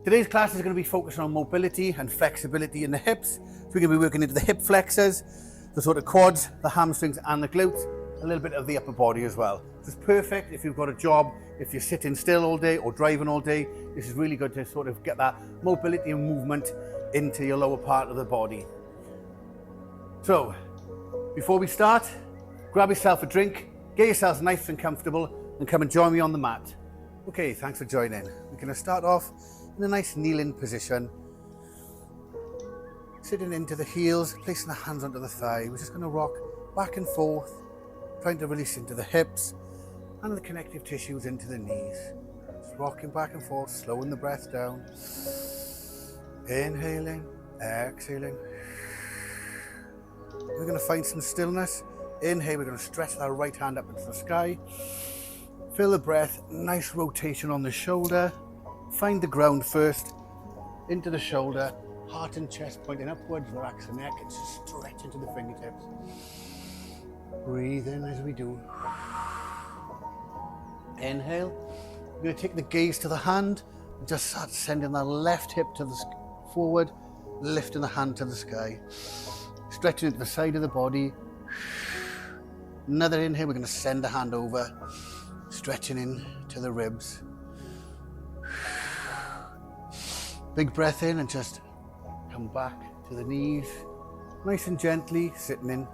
Today's class is going to be focused on mobility and flexibility in the hips. So we're going to be working into the hip flexors, the sort of quads, the hamstrings and the glutes, a little bit of the upper body as well. This is perfect if you've got a job, if you're sitting still all day or driving all day. This is really good to sort of get that mobility and movement into your lower part of the body. So, before we start, grab yourself a drink, get yourselves nice and comfortable, and come and join me on the mat. Okay, thanks for joining. We're going to start off in a nice kneeling position. Sitting into the heels, placing the hands onto the thigh. We're just going to rock back and forth, trying to release into the hips and the connective tissues into the knees. Just rocking back and forth, slowing the breath down. Inhaling, exhaling. We're going to find some stillness. Inhale, we're going to stretch that right hand up into the sky. Feel the breath, nice rotation on the shoulder. Find the ground first, into the shoulder, heart and chest pointing upwards, relax the neck, and just stretch into the fingertips. Breathe in as we do. Inhale. We're going to take the gaze to the hand and just start sending that left hip to the forward, lifting the hand to the sky. Stretching into the side of the body. Another inhale, we're going to send the hand over, stretching in to the ribs. Big breath in and just come back to the knees. Nice and gently, sitting in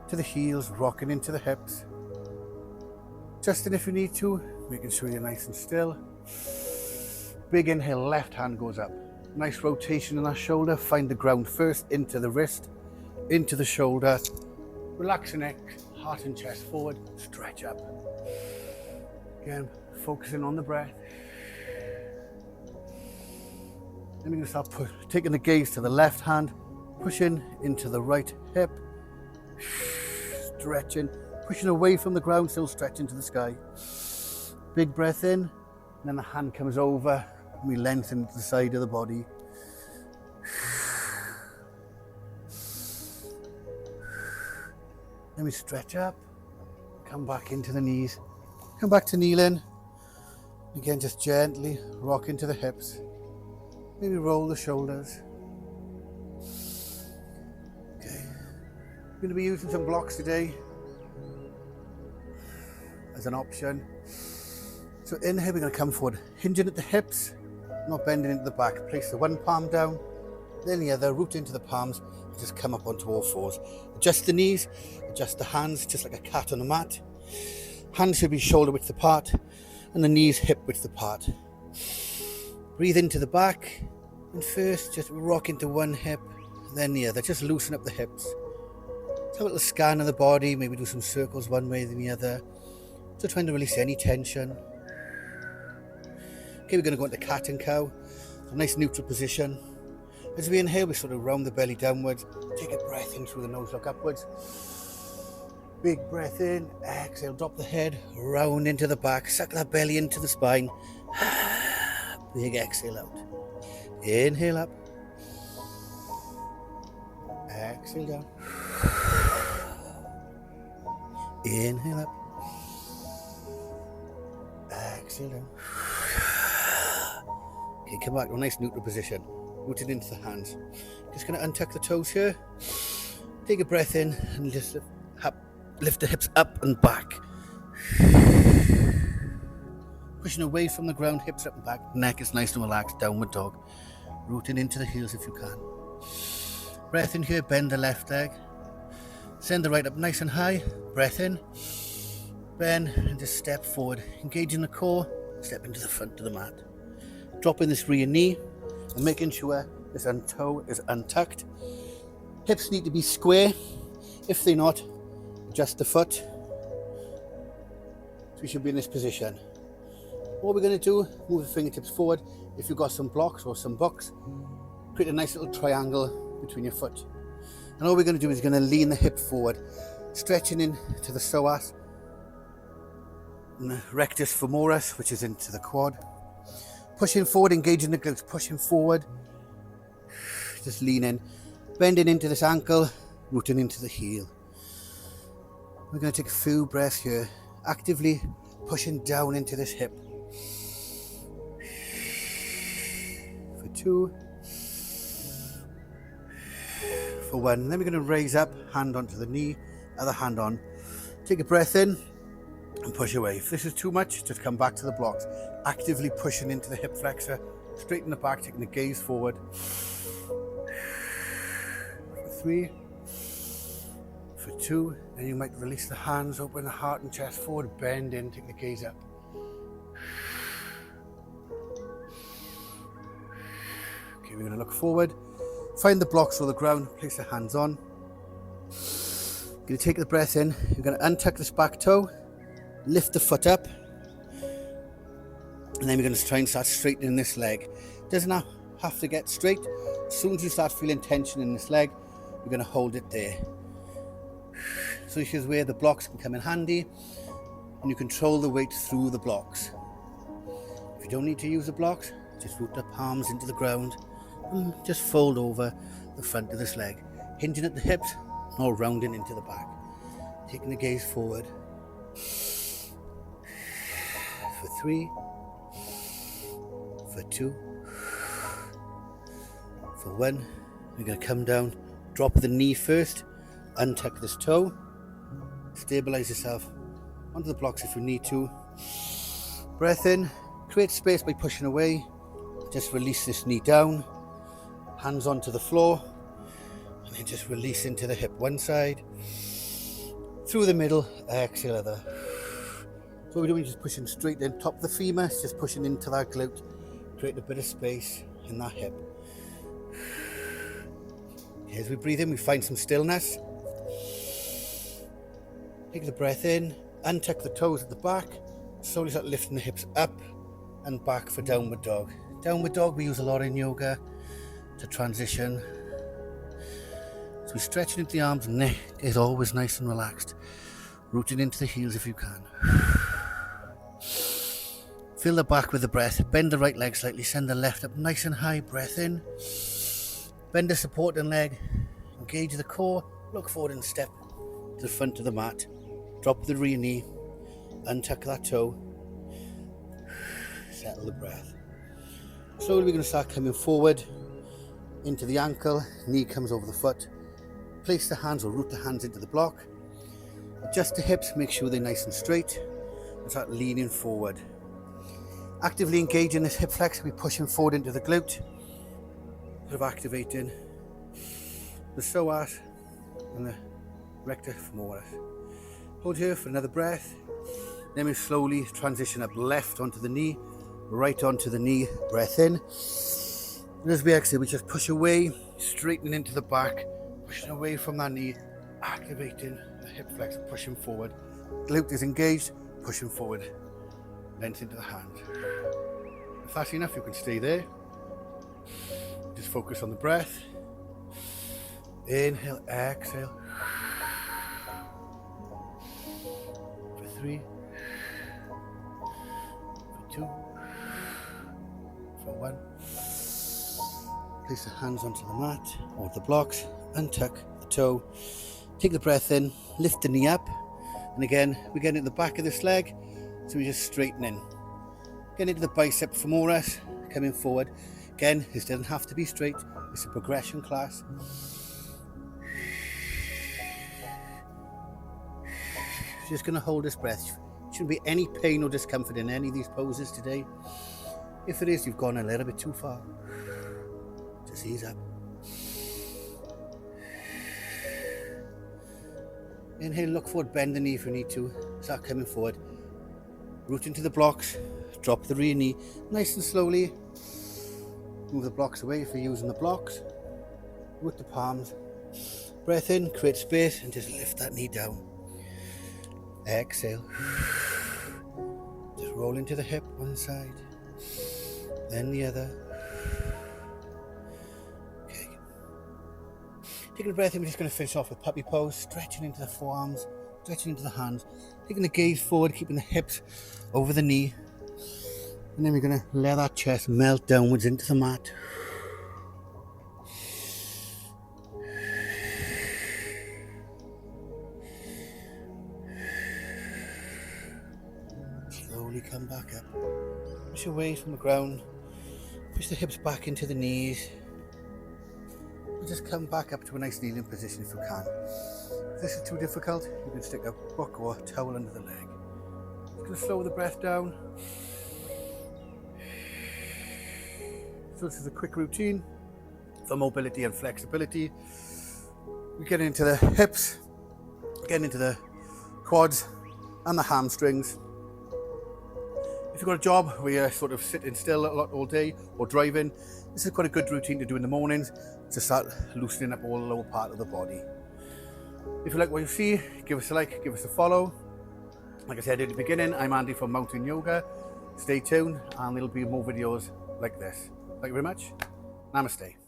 to the heels, rocking into the hips. Adjusting if you need to, making sure you're nice and still. Big inhale, left hand goes up. Nice rotation in that shoulder. Find the ground first, into the wrist, into the shoulder. Relax the neck, heart and chest forward, stretch up. Again, focusing on the breath. Then we're going to start taking the gaze to the left hand, pushing into the right hip, stretching, pushing away from the ground, still stretching to the sky. Big breath in, and then the hand comes over, and we lengthen to the side of the body. Then we stretch up, come back into the knees, come back to kneeling. Again, just gently rock into the hips. Maybe roll the shoulders. Okay. I'm going to be using some blocks today as an option. So inhale, we're going to come forward, hinging at the hips, not bending into the back. Place the one palm down, then the other, root into the palms, and just come up onto all fours. Adjust the knees, adjust the hands, just like a cat on a mat. Hands should be shoulder width apart, and the knees hip width apart. Breathe into the back, and first just rock into one hip, then the other. Just loosen up the hips. Just have a little scan of the body, maybe do some circles one way than the other. Just trying to release any tension. Okay, we're going to go into cat and cow. A nice neutral position. As we inhale, we sort of round the belly downwards. Take a breath in through the nose, look upwards. Big breath in, exhale, drop the head, round into the back, suck that belly into the spine. Big exhale out. Inhale up. Exhale down. Inhale up. Exhale down. Okay, come back to a nice neutral position. Rooted into the hands. Just going to untuck the toes here. Take a breath in and just lift the hips up and back. Pushing away from the ground, hips up and back. Neck is nice and relaxed, downward dog. Rooting into the heels if you can. Breath in here, bend the left leg. Send the right up nice and high. Breath in. Bend and just step forward. Engaging the core, step into the front of the mat. Dropping this rear knee and making sure this toe is untucked. Hips need to be square. If they're not, adjust the foot. So we should be in this position. What we're going to do, move the fingertips forward. If you've got some blocks or some books, create a nice little triangle between your foot. And all we're going to do is going to lean the hip forward, stretching into the psoas, and the rectus femoris, which is into the quad. Pushing forward, engaging the glutes, pushing forward. Just leaning, bending into this ankle, rooting into the heel. We're going to take a few breaths here, actively pushing down into this hip. 2, for 1. Then we're going to raise up, hand onto the knee, other hand on. Take a breath in and push away. If this is too much, just come back to the blocks. Actively pushing into the hip flexor, straighten the back, taking the gaze forward. For 3, for 2, and you might release the hands, open the heart and chest forward, bend in, take the gaze up. Okay, we're going to look forward, find the blocks or the ground, place the hands on. You're going to take the breath in, you're going to untuck this back toe, lift the foot up, and then we're going to try and start straightening this leg. Doesn't have to get straight. As soon as you start feeling tension in this leg, you're going to hold it there. So this is where the blocks can come in handy, and you control the weight through the blocks. If you don't need to use the blocks, just root the palms into the ground and just fold over the front of this leg, hinging at the hips or rounding into the back. Taking the gaze forward. For 3, for 2, for 1. We're going to come down, drop the knee first, untuck this toe, stabilize yourself onto the blocks if you need to. Breath in, create space by pushing away, just release this knee down, hands onto the floor, and then just release into the hip one side, through the middle, exhale other. So what we're doing is just pushing straight in, top of the femur, just pushing into that glute, create a bit of space in that hip. As we breathe in, we find some stillness. Take the breath in, untuck the toes at the back, slowly start lifting the hips up and back for downward dog. Downward dog we use a lot in yoga to transition. So we're stretching into the arms, neck is always nice and relaxed. Rooting into the heels if you can. Fill the back with the breath, bend the right leg slightly, send the left up nice and high, breath in. Bend the supporting leg, engage the core, look forward and step to the front of the mat. Drop the rear knee, untuck that toe, settle the breath. Slowly we're going to start coming forward into the ankle, knee comes over the foot. Place the hands or root the hands into the block. Adjust the hips, make sure they're nice and straight, and start leaning forward. Actively engaging this hip flex, we're pushing forward into the glute, sort of activating the psoas and the rectus femoris. Hold here for another breath. Then we slowly transition up left onto the knee, right onto the knee, breath in. And as we exhale, we just push away, straightening into the back, pushing away from that knee, activating the hip flex, pushing forward. Glute is engaged, pushing forward, length into the hand. If that's enough, you can stay there. Just focus on the breath. Inhale, exhale. For 3, for 2, for 1. Place the hands onto the mat or the blocks, untuck the toe, take the breath in, lift the knee up, and again we get into the back of this leg, so we just straighten in. Get into the bicep femoris, coming forward. Again, this doesn't have to be straight, it's a progression class. Just going to hold this breath. Shouldn't be any pain or discomfort in any of these poses today. If it is, you've gone a little bit too far. Just ease up. Inhale, look forward, bend the knee if you need to. Start coming forward. Root into the blocks. Drop the rear knee nice and slowly. Move the blocks away if you're using the blocks. Root the palms. Breath in, create space, and just lift that knee down. Exhale. Just roll into the hip one side, then the other. Okay. Taking a breath in, we're just going to finish off with puppy pose, stretching into the forearms, stretching into the hands, taking the gaze forward, keeping the hips over the knee, and then we're going to let that chest melt downwards into the mat. Slowly come back up, push away from the ground, Push the hips back into the knees. And just come back up to a nice kneeling position if you can. If this is too difficult, you can stick a book or a towel under the leg. Just going to slow the breath down. So this is a quick routine for mobility and flexibility. We get into the hips, get into the quads and the hamstrings. If you've got a job where you're sort of sitting still a lot all day or driving, this is quite a good routine to do in the mornings to start loosening up all the lower part of the body. If you like what you see, give us a like, give us a follow. Like I said at the beginning, I'm Andy from Mountain Yoga. Stay tuned and there'll be more videos like this. Thank you very much. Namaste.